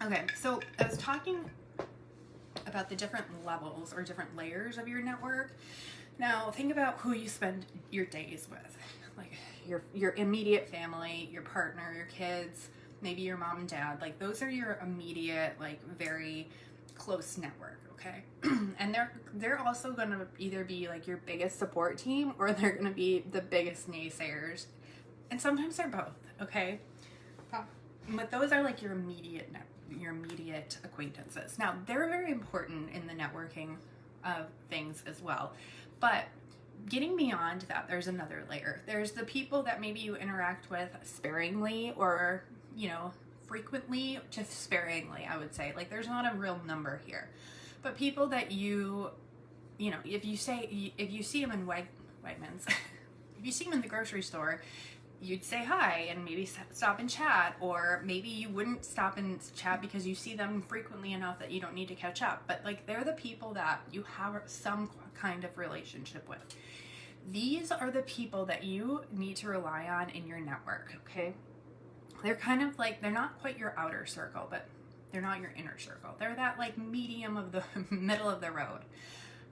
Okay, so I was talking about the different levels or different layers of your network. Now, think about who you spend your days with, like your immediate family, your partner, your kids, maybe your mom and dad. Like those are your immediate, like very close network. Okay, and they're also gonna either be like your biggest support team or they're gonna be the biggest naysayers, and sometimes they're both. Okay, but those are like your immediate acquaintances. Now, they're very important in the networking of things as well. But getting beyond that, there's another layer. There's the people that maybe you interact with sparingly or, frequently, just sparingly, I would say. Like, there's not a real number here. But people that if you see them in Wegmans, if you see them in the grocery store, you'd say hi and maybe stop and chat, or maybe you wouldn't stop and chat because you see them frequently enough that you don't need to catch up. But like, they're the people that you have some kind of relationship with. These are the people that you need to rely on in your network, okay? They're kind of like, they're not quite your outer circle, but they're not your inner circle. They're that like medium of the middle of the road.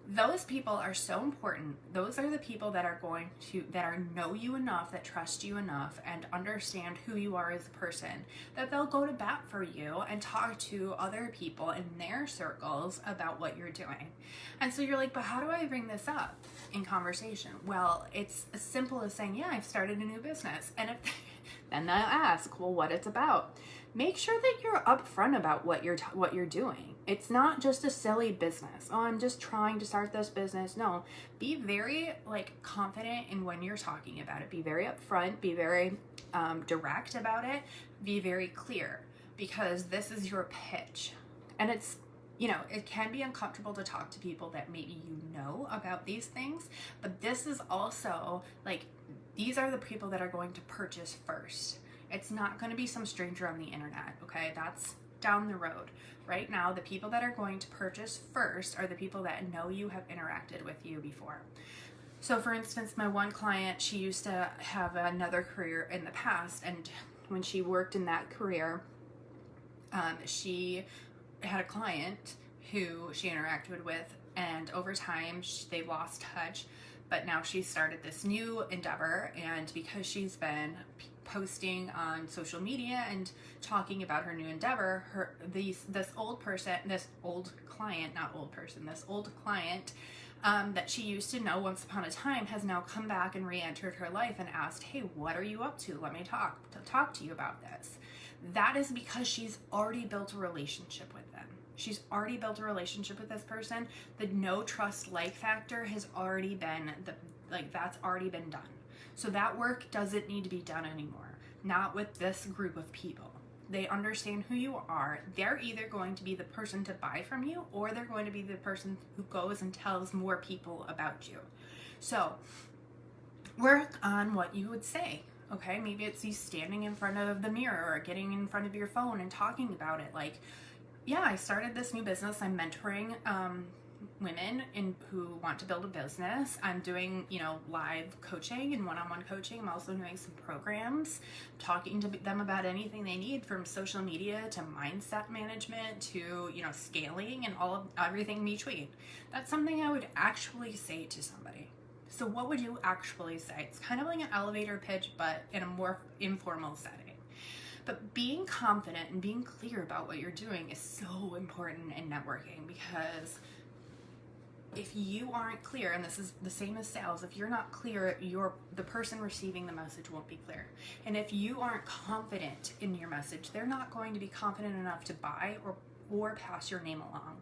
Those people are so important. Those are the people that are know you enough, that trust you enough, and understand who you are as a person, that they'll go to bat for you and talk to other people in their circles about what you're doing. And so you're like, but how do I bring this up in conversation? Well, it's as simple as saying, yeah, I've started a new business. And then they'll ask, well, what it's about. Make sure that you're upfront about what you're doing. It's not just a silly business. Oh, I'm just trying to start this business. No, be very confident in when you're talking about it. Be very upfront. Be very direct about it. Be very clear, because this is your pitch, and it's it can be uncomfortable to talk to people that maybe about these things, but this is also these are the people that are going to purchase first. It's not going to be some stranger on the internet, okay? That's down the road. Right now, the people that are going to purchase first are the people that know you, have interacted with you before. So for instance, my one client, she used to have another career in the past, and when she worked in that career, she had a client who she interacted with, and over time they lost touch, but now she started this new endeavor, and because she's been posting on social media and talking about her new endeavor, this old client that she used to know once upon a time has now come back and re-entered her life and asked, hey, what are you up to? Let me talk to you about this. That is because she's already built a relationship with them. She's already built a relationship with this person. The no trust like factor has already been that's already been done. So that work doesn't need to be done anymore. Not with this group of people. They understand who you are. They're either going to be the person to buy from you, or they're going to be the person who goes and tells more people about you. So work on what you would say. Okay, maybe it's you standing in front of the mirror or getting in front of your phone and talking about it. Like, yeah, I started this new business. I'm mentoring women who want to build a business. I'm doing, live coaching and one-on-one coaching. I'm also doing some programs, talking to them about anything they need, from social media to mindset management to, scaling and everything in between. That's something I would actually say to somebody. So what would you actually say? It's kind of like an elevator pitch, but in a more informal setting. But being confident and being clear about what you're doing is so important in networking, because if you aren't clear, and this is the same as sales, if you're not clear, the person receiving the message won't be clear. And if you aren't confident in your message, they're not going to be confident enough to buy or pass your name along.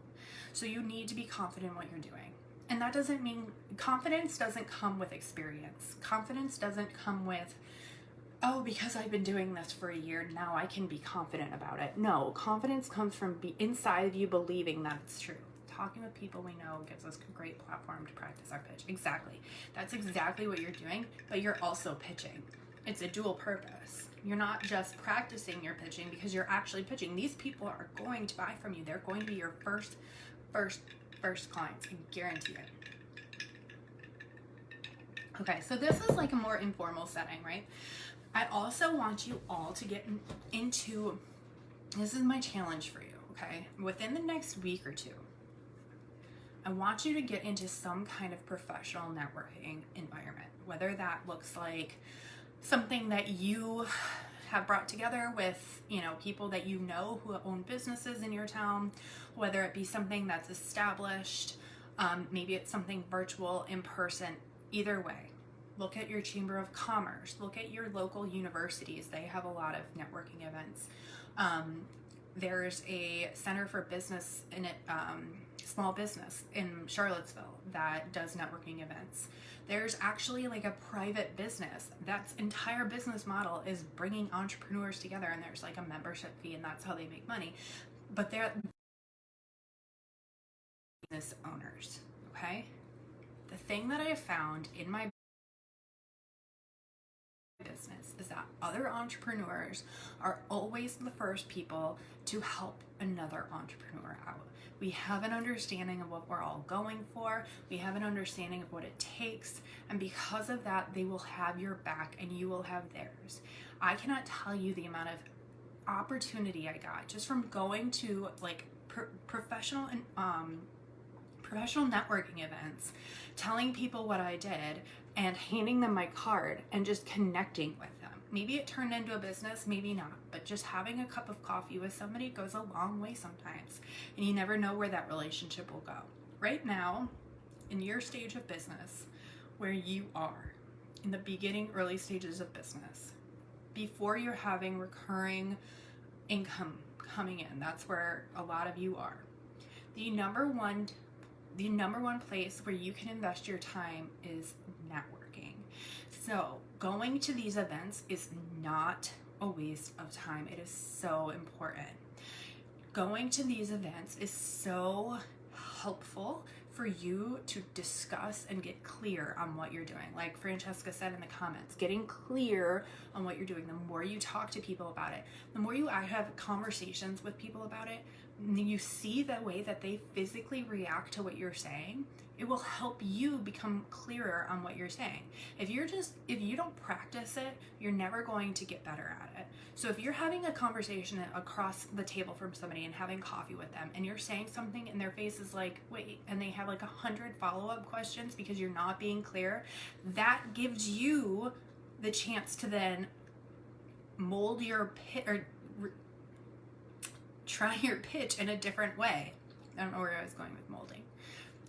So you need to be confident in what you're doing. And that doesn't mean, confidence doesn't come with experience. Confidence doesn't come with, oh, because I've been doing this for a year, now I can be confident about it. No, confidence comes from inside of you believing that it's true. Talking with people we know gives us a great platform to practice our pitch. Exactly. That's exactly what you're doing, but you're also pitching. It's a dual purpose. You're not just practicing your pitching because you're actually pitching. These people are going to buy from you. They're going to be your first clients. I guarantee it. Okay, so this is like a more informal setting, right? I also want you all to get into this is my challenge for you, okay? Within the next week or two, I want you to get into some kind of professional networking environment, whether that looks like something that you have brought together with, people that you know who own businesses in your town, whether it be something that's established, maybe it's something virtual, in person, either way. Look at your Chamber of Commerce, look at your local universities. They have a lot of networking events. There's a Center for Business in it, small business in Charlottesville that does networking events. There's actually like a private business that's entire business model is bringing entrepreneurs together, and there's like a membership fee, and that's how they make money. But they're business owners, okay? The thing that I have found in my business is that other entrepreneurs are always the first people to help another entrepreneur out. We have an understanding of what we're all going for. We have an understanding of what it takes. And because of that, they will have your back and you will have theirs. I cannot tell you the amount of opportunity I got just from going to like professional networking events, telling people what I did and handing them my card and just connecting with them. Maybe it turned into a business, maybe not, but just having a cup of coffee with somebody goes a long way sometimes, and you never know where that relationship will go. Right now, in your stage of business, where you are, in the beginning, early stages of business, before you're having recurring income coming in, that's where a lot of you are. The number one place where you can invest your time is networking. So going to these events is not a waste of time. It is so important. Going to these events is so helpful for you to discuss and get clear on what you're doing. Like Francesca said in the comments, getting clear on what you're doing. The more you talk to people about it, the more you have conversations with people about it, and you see the way that they physically react to what you're saying, it will help you become clearer on what you're saying. If you don't practice it, you're never going to get better at it. So if you're having a conversation across the table from somebody and having coffee with them, and you're saying something and their face is like, wait, and they have like 100 follow-up questions because you're not being clear, that gives you the chance to then mold your try your pitch in a different way. I don't know where I was going with molding.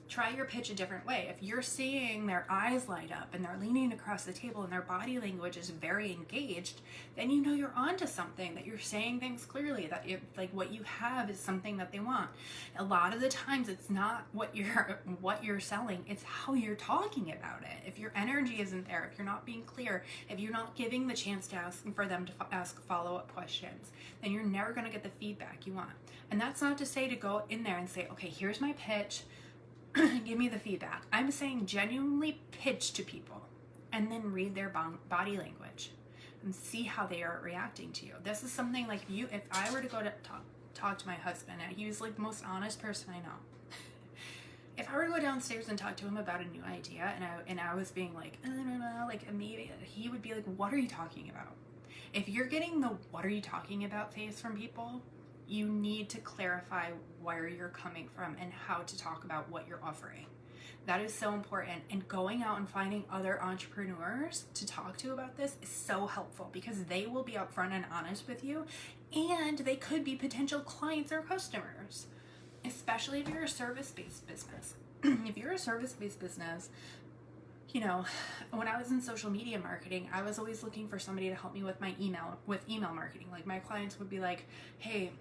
Try your pitch a different way. If you're seeing their eyes light up and they're leaning across the table and their body language is very engaged, then you know you're onto something, that you're saying things clearly, that like what you have is something that they want. A lot of the times it's not what you're selling, it's how you're talking about it. If your energy isn't there, if you're not being clear, if you're not giving the chance to ask for them to ask follow-up questions, then you're never going to get the feedback you want. And that's not to say to go in there and say, okay, here's my pitch, give me the feedback. I'm saying genuinely pitch to people and then read their body language and see how they are reacting to you. This is something like if I were to go to talk to my husband, and he was like the most honest person I know. If I were to go downstairs and talk to him about a new idea and I was being like, I don't know, like maybe, he would be like, what are you talking about? If you're getting the what are you talking about face from people, you need to clarify where you're coming from and how to talk about what you're offering. That is so important. And going out and finding other entrepreneurs to talk to about this is so helpful, because they will be upfront and honest with you, and they could be potential clients or customers, especially if you're a service-based business. If you're a service-based business, when I was in social media marketing, I was always looking for somebody to help me with email marketing. Like my clients would be like, hey,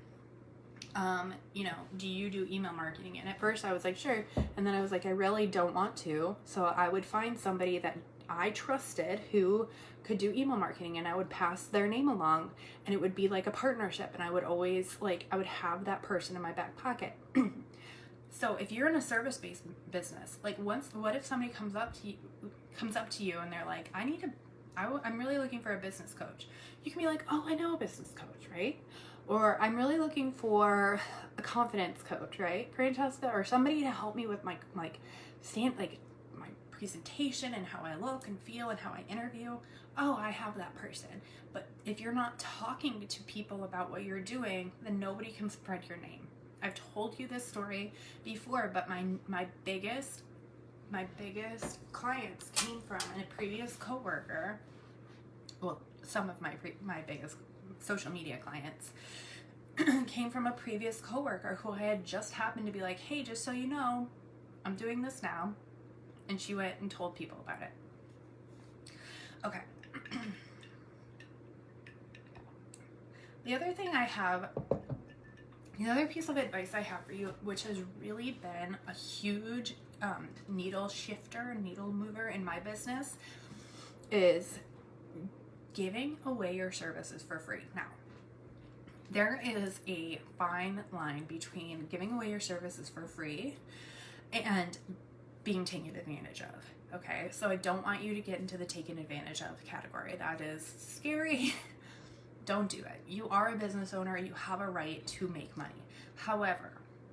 do you do email marketing? And at first I was like, sure. And then I was like, I really don't want to. So I would find somebody that I trusted who could do email marketing, and I would pass their name along, and it would be like a partnership. And I would always I would have that person in my back pocket. So if you're in a service-based business, what if somebody comes up to you and they're like, I'm really looking for a business coach. You can be like, oh, I know a business coach, right? Or I'm really looking for a confidence coach, right? Francesca, or somebody to help me with my presentation and how I look and feel and how I interview, oh, I have that person. But if you're not talking to people about what you're doing, then nobody can spread your name. I've told you this story before, but my biggest clients came from a previous coworker. Well, some of my biggest social media clients came from a previous coworker who I had just happened to be like, hey, just so you know, I'm doing this now. And she went and told people about it. Okay. The other piece of advice I have for you, which has really been a huge needle shifter, needle mover in my business, is giving away your services for free. Now, there is a fine line between giving away your services for free and being taken advantage of. Okay, so I don't want you to get into the taken advantage of category. That is scary. Don't do it. You are a business owner. You have a right to make money. However,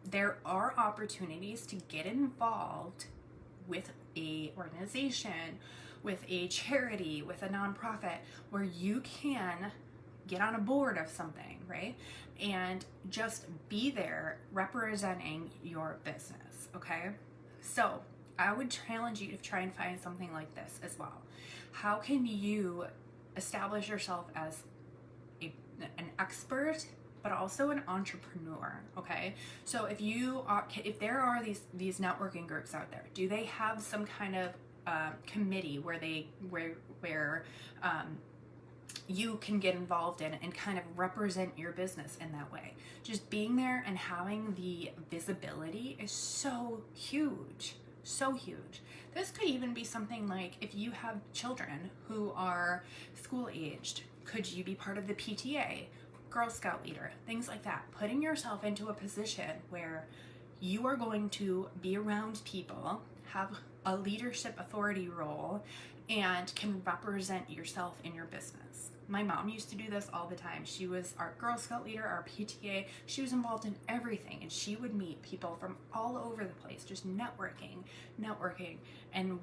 there are opportunities to get involved with a organization, with a charity, with a nonprofit, where you can get on a board of something, right? And just be there representing your business, okay? So I would challenge you to try and find something like this as well. How can you establish yourself as an expert, but also an entrepreneur? Okay, so if there are these networking groups out there, do they have some kind of committee where you can get involved in and kind of represent your business in that way? Just being there and having the visibility is so huge. So huge. This could even be something like, if you have children who are school aged, could you be part of the PTA, Girl Scout leader, things like that? Putting yourself into a position where you are going to be around people, have a leadership authority role, and can represent yourself in your business. My mom used to do this all the time. She was our Girl Scout leader, our PTA. She was involved in everything, and she would meet people from all over the place, just networking. And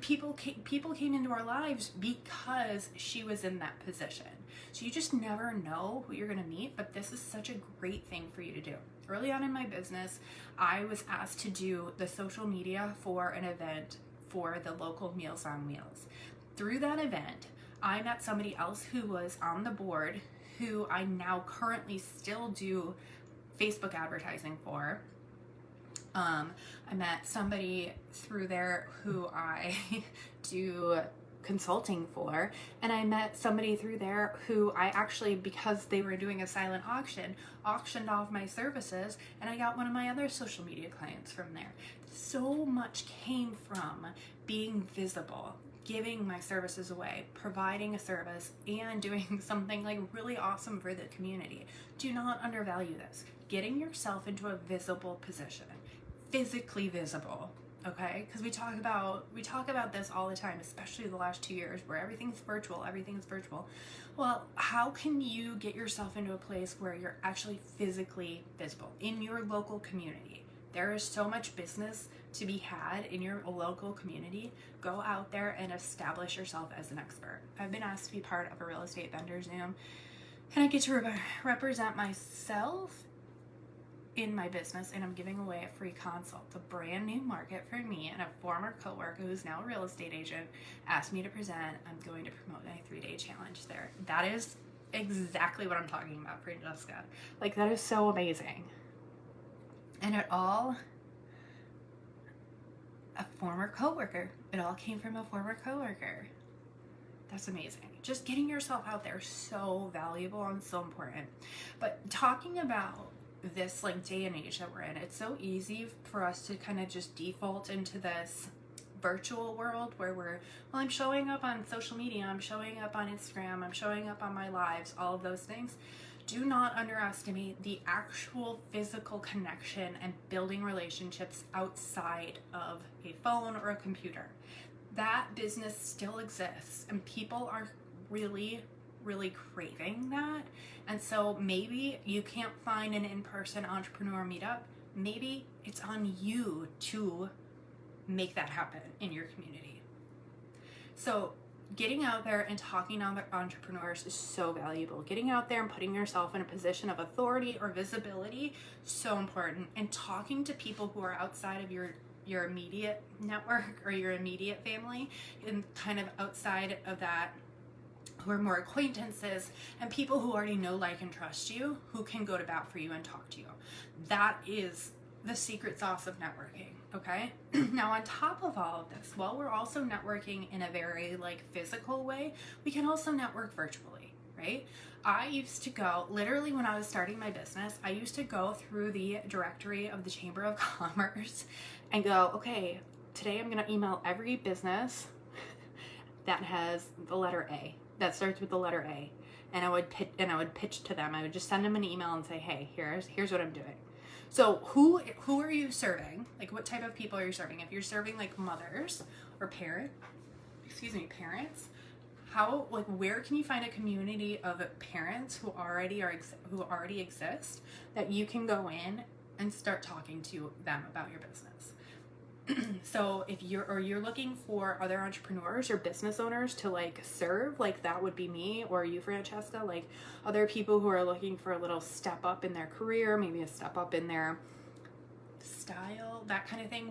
people came into our lives because she was in that position. So you just never know who you're going to meet, but this is such a great thing for you to do. Early on in my business, I was asked to do the social media for an event for the local Meals on Wheels. Through that event, I met somebody else who was on the board, who I now currently still do Facebook advertising for. I met somebody through there who I do consulting for, and I met somebody through there who I actually, because they were doing a silent auction, auctioned off my services, and I got one of my other social media clients from there. So much came from being visible, giving my services away, providing a service, and doing something like really awesome for the community. Do not undervalue this. Getting yourself into a visible position, physically visible, okay? Because we talk about this all the time, especially the last 2 years where everything's virtual. Well, how can you get yourself into a place where you're actually physically visible in your local community? There is so much business to be had in your local community. Go out there and establish yourself as an expert. I've been asked to be part of a real estate vendor Zoom, and I get to represent myself in my business, and I'm giving away a free consult. It's a brand new market for me, and a former coworker who's now a real estate agent asked me to present. I'm going to promote a 3-day challenge there. That is exactly what I'm talking about, Francesca. Like, that is so amazing. And a former coworker. It all came from a former coworker. That's amazing. Just getting yourself out there is so valuable and so important. But talking about this like day and age that we're in, it's so easy for us to kind of just default into this virtual world where I'm showing up on social media, I'm showing up on Instagram, I'm showing up on my lives, all of those things. Do not underestimate the actual physical connection and building relationships outside of a phone or a computer. That business still exists, and people are really craving that. And so maybe you can't find an in-person entrepreneur meetup. Maybe it's on you to make that happen in your community. So getting out there and talking to other entrepreneurs is so valuable. Getting out there and putting yourself in a position of authority or visibility, so important. And talking to people who are outside of your immediate network or your immediate family, and kind of outside of that, who are more acquaintances and people who already know, like, and trust you, who can go to bat for you and talk to you. That is the secret sauce of networking, okay? Now, on top of all of this, while we're also networking in a very like physical way, we can also network virtually, right? I used to go, literally when I was starting my business, I used to go through the directory of the Chamber of Commerce and go, okay, today I'm gonna email every business that has the letter A, that starts with the letter A. And I would pitch to them. I would just send them an email and say, hey, here's what I'm doing. So who are you serving? Like, what type of people are you serving? If you're serving like mothers or parents, where can you find a community of parents who already exist that you can go in and start talking to them about your business? So if you're looking for other entrepreneurs or business owners to like serve, like that would be me or you, Francesca, like other people who are looking for a little step up in their career, maybe a step up in their style, that kind of thing.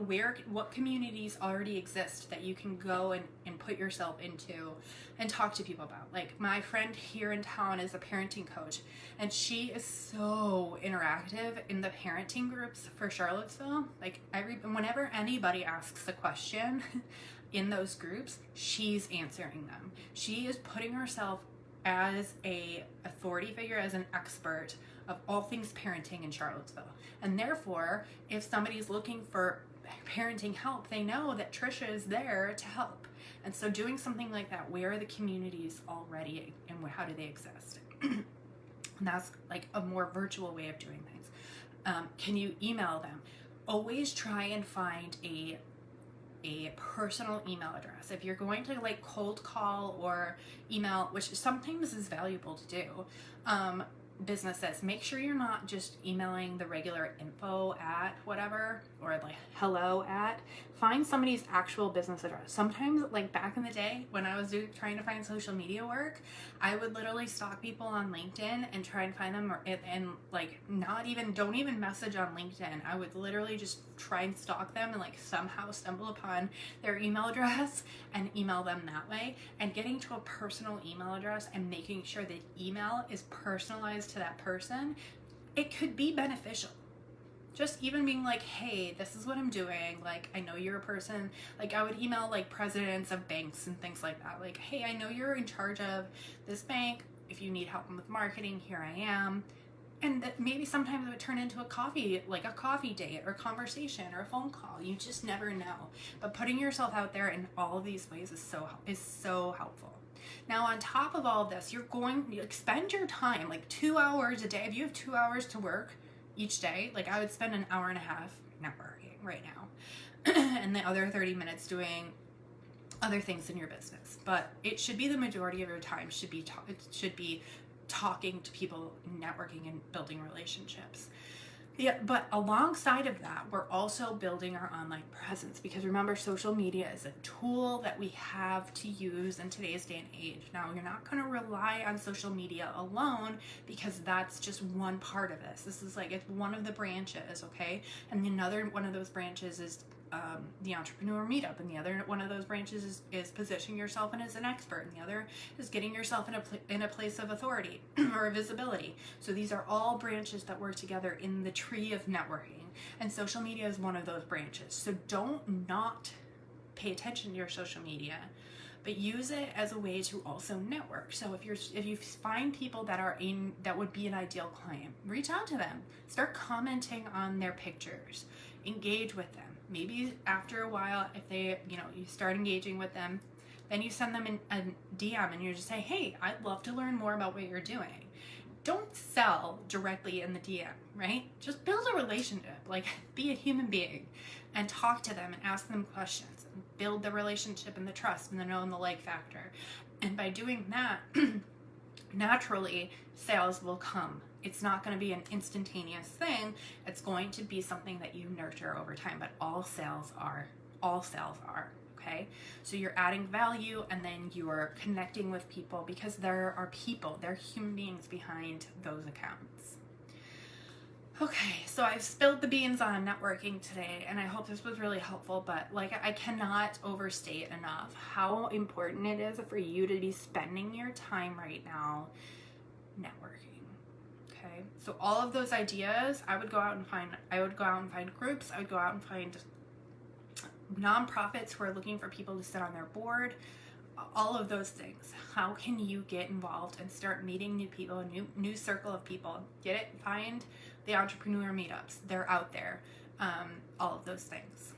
What communities already exist that you can go and put yourself into and talk to people about? Like, my friend here in town is a parenting coach, and she is so interactive in the parenting groups for Charlottesville. Like, whenever anybody asks a question in those groups, she's answering them. She is putting herself as a authority figure, as an expert of all things parenting in Charlottesville. And therefore, if somebody's looking for parenting help, they know that Trisha is there to help. And so doing something like that, where are the communities already and how do they exist? And that's like a more virtual way of doing things. Can you email them? Always try and find a personal email address. If you're going to like cold call or email, which sometimes is valuable to do, businesses, make sure you're not just emailing the regular info at whatever, or like hello at. Find somebody's actual business address. Sometimes, like back in the day when I was trying to find social media work, I would literally stalk people on LinkedIn and try and find them, and like don't even message on LinkedIn. I would literally just try and stalk them and like somehow stumble upon their email address and email them that way. And getting to a personal email address and making sure that email is personalized to that person, it could be beneficial. Just even being like, hey, this is what I'm doing. Like, I know you're a person. Like, I would email like presidents of banks and things like that. Like, hey, I know you're in charge of this bank. If you need help with marketing, here I am. And that maybe sometimes it would turn into a coffee date or conversation or a phone call. You just never know. But putting yourself out there in all of these ways is so helpful. Now, on top of all of this, you're going to spend your time, like 2 hours a day. If you have 2 hours to work each day, like I would spend an hour and a half networking right now and the other 30 minutes doing other things in your business. But it should be the majority of your time should be talking to people, networking, and building relationships. Yeah, but alongside of that, we're also building our online presence, because remember, social media is a tool that we have to use in today's day and age. Now, you're not going to rely on social media alone, because that's just one part of this. This is like, it's one of the branches, okay? And another one of those branches is the entrepreneur meetup, and the other one of those branches is positioning yourself as an expert, and the other is getting yourself in a place of authority or visibility. So these are all branches that work together in the tree of networking, and social media is one of those branches. So don't not pay attention to your social media, but use it as a way to also network. So if you find people that would be an ideal client, reach out to them, start commenting on their pictures, engage with them. Maybe after a while, if they, you start engaging with them, then you send them a DM and you just say, hey, I'd love to learn more about what you're doing. Don't sell directly in the DM, right? Just build a relationship, like be a human being and talk to them and ask them questions and build the relationship and the trust and the know and the like factor. And by doing that, naturally, sales will come. It's not going to be an instantaneous thing. It's going to be something that you nurture over time, but all sales are all sales are. Okay, so you're adding value, and then you're connecting with people, because there are people, there are human beings behind those accounts. Okay, so I've spilled the beans on networking today, and I hope this was really helpful, but like, I cannot overstate enough how important it is for you to be spending your time right now networking. Okay, so all of those ideas, I would go out and find groups, I would go out and find nonprofits who are looking for people to sit on their board, all of those things. How can you get involved and start meeting new people, a new circle of people? Find the entrepreneur meetups. They're out there. All of those things.